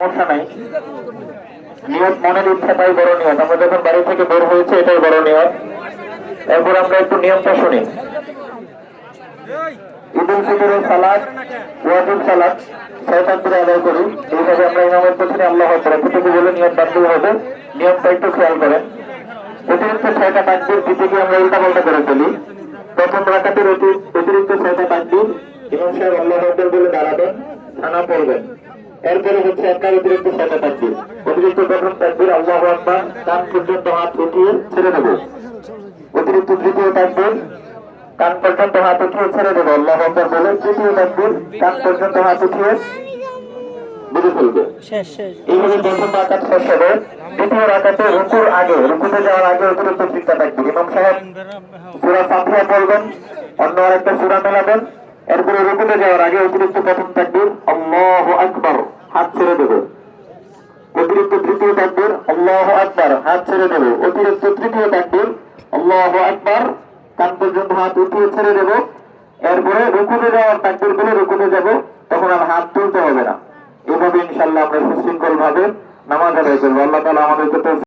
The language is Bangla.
সমস্যা নাই। নিয়ত মনের ইচ্ছাটাই বড় নিয়ত। আমরা যখন বাড়ি থেকে বের হয়েছে এটাই বড় নিয়ত। এরপর আমরা একটু নিয়মটা শুনি। ঈদুল ফিতরের সালাত, ওয়াজিব সালাত 6 তাকবীর আদায় করি। এইভাবে আমরা ইমামের পেছনে আল্লাহু আকবার এতটুকু বলে নিয়ত বাঁধতে হবে। নিয়মটা একটু খেয়াল করেন। অতিরিক্ত 6টা তাকবীর দিতে গিয়ে আমরা উল্টাপাল্টা করে ফেলি। প্রথম রাকাতের অতিরিক্ত 6টা তাকবীর ইমাম সাহেব আল্লাহু আকবার বলে দাঁড়াবেন, থানা পড়বেন। এরপরে হচ্ছে একবার অতিরিক্ত 6টা তাকবীর। অতিরিক্ত প্রথম তাকবীর আল্লাহু আকবার, কান পর্যন্ত হাত উঠিয়ে ছেড়ে দেব। অতিরিক্ত দ্বিতীয় তাকবীর কান পর্যন্ত হাত উঠিয়ে ছেড়ে দেব আল্লাহু আকবার বলে। তৃতীয় তাকবীর কান পর্যন্ত হাত উঠিয়ে বুঝে ফেলবে। এইভাবে প্রথম রাকাত শেষ হবে। দ্বিতীয় রাকাতে রুকুর আগে, রুকুতে যাওয়ার আগে অতিরিক্ত 3টা তাকবীর। ইমাম সাহেব সূরা ফাতিহা পড়বেন, অন্য আরেকটা সূরা মেলাবেন। এরপরে রুকুতে যাওয়ার আগে অতিরিক্ত প্রথম তাকবীর আল্লাহু আকবার, হাত ছেড়ে দেব। অতিরিক্ত তৃতীয় তাকবীর আল্লাহু আকবার, হাত ছেড়ে দেব। অতিরিক্ত তৃতীয় তাকবীর আল্লাহু আকবার, কান পর্যন্ত হাত উঠিয়ে ছেড়ে দেব। এরপরে রুকুতে যাওয়ার তাকবীর বলে রুকুতে যাব, তখন আর হাত তুলতে হবে না। এভাবে ইনশাআল্লাহ আমরা সুশৃঙ্খল ভাবে নামাজ আদায় করবো। আল্লাহ তাআলা আমাদেরকে